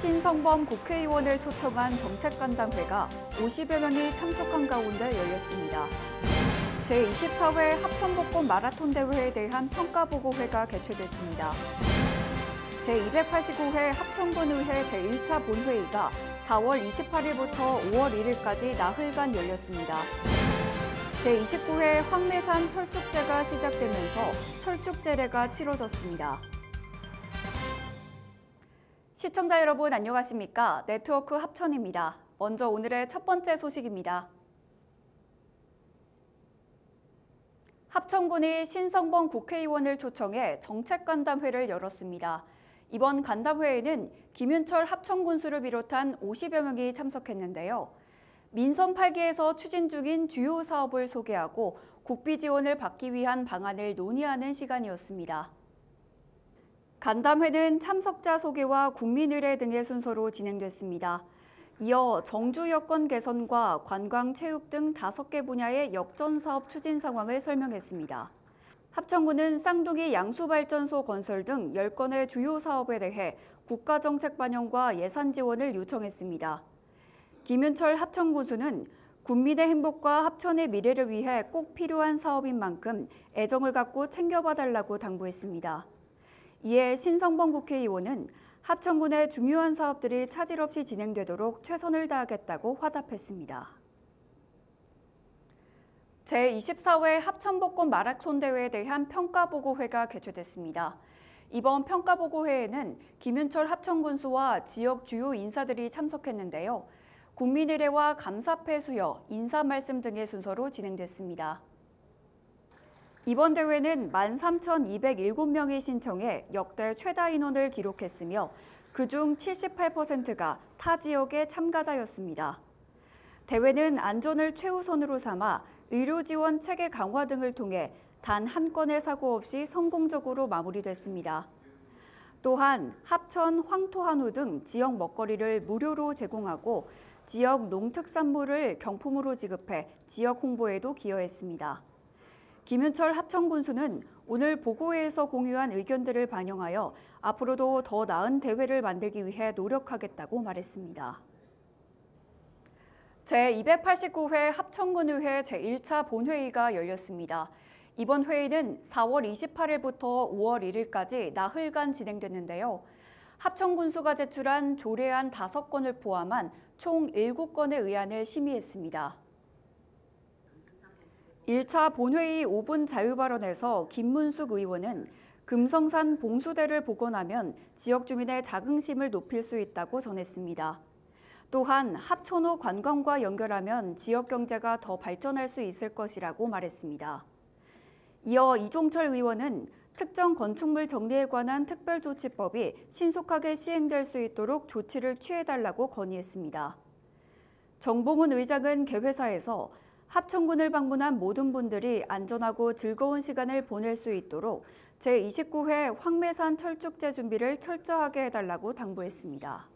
신성범 국회의원을 초청한 정책간담회가 50여 명이 참석한 가운데 열렸습니다. 제24회 합천복권 마라톤 대회에 대한 평가보고회가 개최됐습니다. 제289회 합천군의회 제1차 본회의가 4월 28일부터 5월 1일까지 나흘간 열렸습니다. 제29회 황매산 철쭉제가 시작되면서 철쭉제례가 치러졌습니다. 시청자 여러분 안녕하십니까? 네트워크 합천입니다. 먼저 오늘의 첫 번째 소식입니다. 합천군이 신성범 국회의원을 초청해 정책간담회를 열었습니다. 이번 간담회에는 김윤철 합천군수를 비롯한 50여 명이 참석했는데요. 민선 8기에서 추진 중인 주요 사업을 소개하고 국비 지원을 받기 위한 방안을 논의하는 시간이었습니다. 간담회는 참석자 소개와 국민 의례 등의 순서로 진행됐습니다. 이어 정주 여건 개선과 관광, 체육 등 5개 분야의 역전 사업 추진 상황을 설명했습니다. 합천군은 쌍둥이 양수발전소 건설 등 10건의 주요 사업에 대해 국가정책 반영과 예산 지원을 요청했습니다. 김윤철 합천군수는 국민의 행복과 합천의 미래를 위해 꼭 필요한 사업인 만큼 애정을 갖고 챙겨봐달라고 당부했습니다. 이에 신성범 국회의원은 합천군의 중요한 사업들이 차질 없이 진행되도록 최선을 다하겠다고 화답했습니다. 제24회 합천복권 마라톤 대회에 대한 평가보고회가 개최됐습니다. 이번 평가보고회에는 김윤철 합천군수와 지역 주요 인사들이 참석했는데요. 국민 의례와 감사패 수여, 인사 말씀 등의 순서로 진행됐습니다. 이번 대회는 13,207명이 신청해 역대 최다 인원을 기록했으며 그중 78%가 타 지역의 참가자였습니다. 대회는 안전을 최우선으로 삼아 의료 지원 체계 강화 등을 통해 단 한 건의 사고 없이 성공적으로 마무리됐습니다. 또한 합천, 황토한우 등 지역 먹거리를 무료로 제공하고 지역 농특산물을 경품으로 지급해 지역 홍보에도 기여했습니다. 김윤철 합천군수는 오늘 보고회에서 공유한 의견들을 반영하여 앞으로도 더 나은 대회를 만들기 위해 노력하겠다고 말했습니다. 제289회 합천군의회 제1차 본회의가 열렸습니다. 이번 회의는 4월 28일부터 5월 1일까지 나흘간 진행됐는데요. 합천군수가 제출한 조례안 5건을 포함한 총 7건의 의안을 심의했습니다. 1차 본회의 5분 자유발언에서 김문숙 의원은 금성산 봉수대를 복원하면 지역 주민의 자긍심을 높일 수 있다고 전했습니다. 또한 합천호 관광과 연결하면 지역 경제가 더 발전할 수 있을 것이라고 말했습니다. 이어 이종철 의원은 특정 건축물 정리에 관한 특별조치법이 신속하게 시행될 수 있도록 조치를 취해달라고 건의했습니다. 정봉훈 의장은 개회사에서 합천군을 방문한 모든 분들이 안전하고 즐거운 시간을 보낼 수 있도록 제29회 황매산 철쭉제 준비를 철저하게 해달라고 당부했습니다.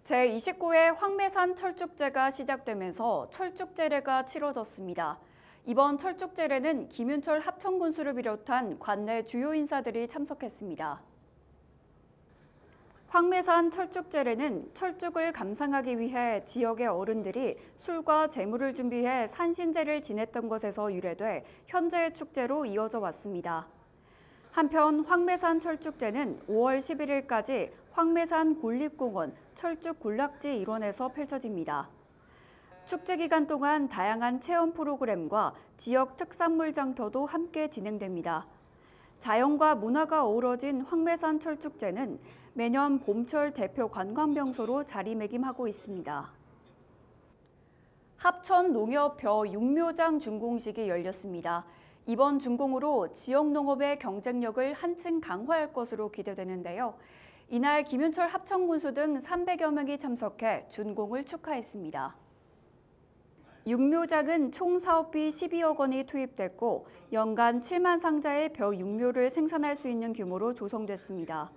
제29회 황매산 철쭉제가 시작되면서 철쭉제례가 치러졌습니다. 이번 철쭉제례는 김윤철 합천군수를 비롯한 관내 주요 인사들이 참석했습니다. 황매산 철쭉제례는 철쭉을 감상하기 위해 지역의 어른들이 술과 제물을 준비해 산신제를 지냈던 것에서 유래돼 현재의 축제로 이어져 왔습니다. 한편 황매산 철쭉제는 5월 11일까지 황매산 군립공원 철쭉군락지 일원에서 펼쳐집니다. 축제 기간 동안 다양한 체험 프로그램과 지역 특산물 장터도 함께 진행됩니다. 자연과 문화가 어우러진 황매산 철쭉제는 매년 봄철 대표 관광명소로 자리매김하고 있습니다. 합천 농협 벼 육묘장 준공식이 열렸습니다. 이번 준공으로 지역 농업의 경쟁력을 한층 강화할 것으로 기대되는데요. 이날 김윤철 합천군수 등 300여 명이 참석해 준공을 축하했습니다. 육묘장은 총 사업비 12억 원이 투입됐고 연간 7만 상자의 벼 육묘를 생산할 수 있는 규모로 조성됐습니다.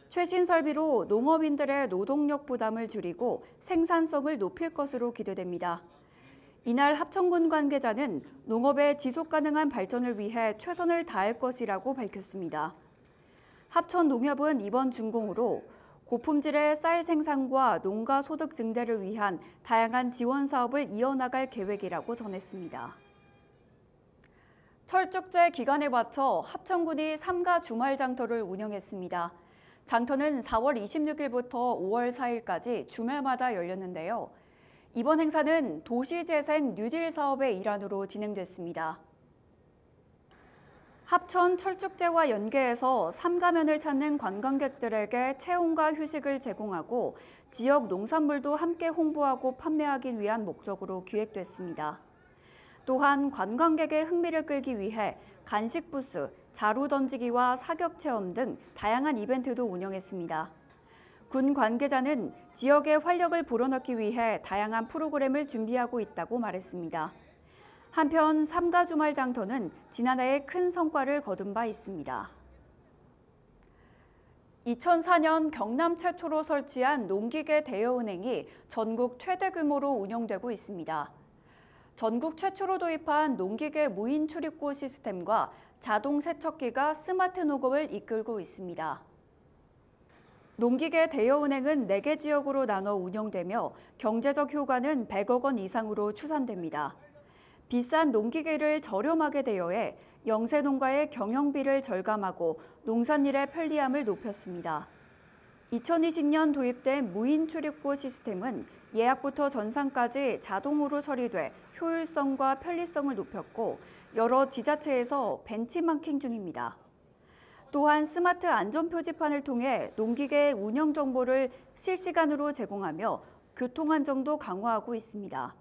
최신 설비로 농업인들의 노동력 부담을 줄이고 생산성을 높일 것으로 기대됩니다. 이날 합천군 관계자는 농업의 지속가능한 발전을 위해 최선을 다할 것이라고 밝혔습니다. 합천농협은 이번 준공으로 고품질의 쌀 생산과 농가 소득 증대를 위한 다양한 지원 사업을 이어나갈 계획이라고 전했습니다. 철쭉제 기간에 맞춰 합천군이 삼가 주말 장터를 운영했습니다. 장터는 4월 26일부터 5월 4일까지 주말마다 열렸는데요. 이번 행사는 도시재생 뉴딜 사업의 일환으로 진행됐습니다. 합천 철쭉제와 연계해서 삼가면을 찾는 관광객들에게 체험과 휴식을 제공하고 지역 농산물도 함께 홍보하고 판매하기 위한 목적으로 기획됐습니다. 또한 관광객의 흥미를 끌기 위해 간식 부스, 자루 던지기와 사격 체험 등 다양한 이벤트도 운영했습니다. 군 관계자는 지역의 활력을 불어넣기 위해 다양한 프로그램을 준비하고 있다고 말했습니다. 한편 삼가 주말 장터는 지난해에 큰 성과를 거둔 바 있습니다. 2004년 경남 최초로 설치한 농기계 대여은행이 전국 최대 규모로 운영되고 있습니다. 전국 최초로 도입한 농기계 무인 출입구 시스템과 자동 세척기가 스마트 녹음을 이끌고 있습니다. 농기계 대여은행은 4개 지역으로 나눠 운영되며 경제적 효과는 100억 원 이상으로 추산됩니다. 비싼 농기계를 저렴하게 대여해 영세농가의 경영비를 절감하고 농산일의 편리함을 높였습니다. 2020년 도입된 무인 출입구 시스템은 예약부터 전산까지 자동으로 처리돼 효율성과 편리성을 높였고 여러 지자체에서 벤치마킹 중입니다. 또한 스마트 안전표지판을 통해 농기계의 운영 정보를 실시간으로 제공하며 교통 안정도 강화하고 있습니다.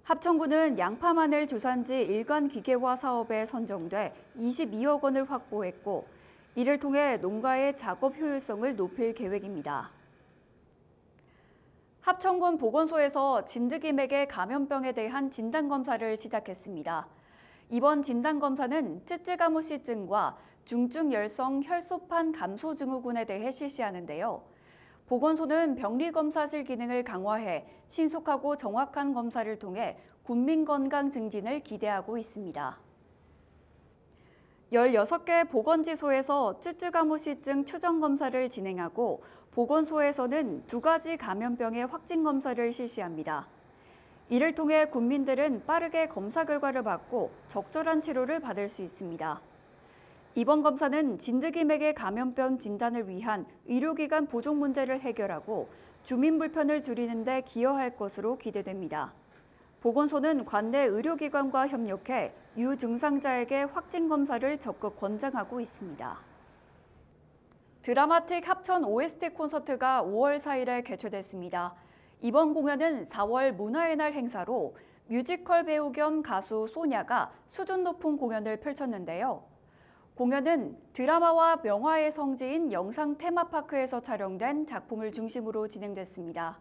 합천군은 양파 마늘 주산지 일관 기계화 사업에 선정돼 22억 원을 확보했고 이를 통해 농가의 작업 효율성을 높일 계획입니다. 합천군 보건소에서 진드기맥의 감염병에 대한 진단검사를 시작했습니다. 이번 진단검사는 쯔쯔가무씨증과 중증열성 혈소판 감소증후군에 대해 실시하는데요. 보건소는 병리검사실 기능을 강화해 신속하고 정확한 검사를 통해 국민 건강 증진을 기대하고 있습니다. 16개 보건지소에서 쯔쯔가무씨증 추정검사를 진행하고 보건소에서는 2가지 감염병의 확진검사를 실시합니다. 이를 통해 국민들은 빠르게 검사 결과를 받고 적절한 치료를 받을 수 있습니다. 이번 검사는 진드기맥의 감염병 진단을 위한 의료기관 부족 문제를 해결하고 주민 불편을 줄이는 데 기여할 것으로 기대됩니다. 보건소는 관내 의료기관과 협력해 유증상자에게 확진 검사를 적극 권장하고 있습니다. 드라마틱 합천 OST 콘서트가 5월 4일에 개최됐습니다. 이번 공연은 4월 문화의 날 행사로 뮤지컬 배우 겸 가수 소냐가 수준 높은 공연을 펼쳤는데요. 공연은 드라마와 명화의 성지인 영상 테마파크에서 촬영된 작품을 중심으로 진행됐습니다.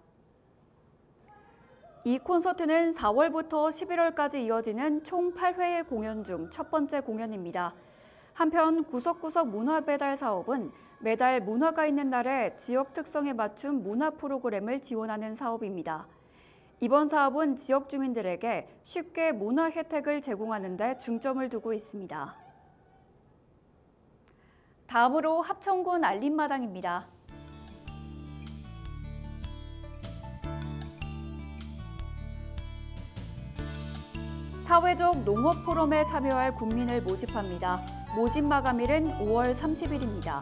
이 콘서트는 4월부터 11월까지 이어지는 총 8회의 공연 중 첫 번째 공연입니다. 한편 구석구석 문화 배달 사업은 매달 문화가 있는 날에 지역 특성에 맞춘 문화 프로그램을 지원하는 사업입니다. 이번 사업은 지역 주민들에게 쉽게 문화 혜택을 제공하는 데 중점을 두고 있습니다. 다음으로 합천군 알림마당입니다. 사회적 농업 포럼에 참여할 국민을 모집합니다. 모집 마감일은 5월 30일입니다.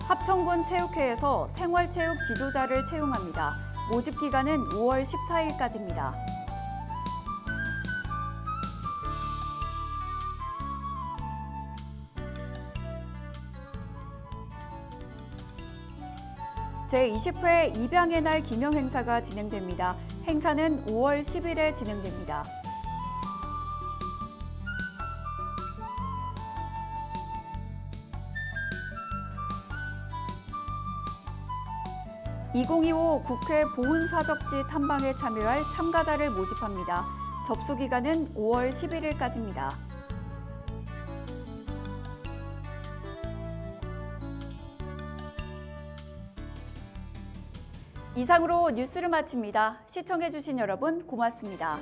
합천군 체육회에서 생활체육 지도자를 채용합니다. 모집 기간은 5월 14일까지입니다. 제20회 입양의 날 기념 행사가 진행됩니다. 행사는 5월 10일에 진행됩니다. (2025) 국회 보훈사적지 탐방에 참여할 참가자를 모집합니다. 접수 기간은 5월 11일까지입니다. 이상으로 뉴스를 마칩니다. 시청해주신 여러분 고맙습니다.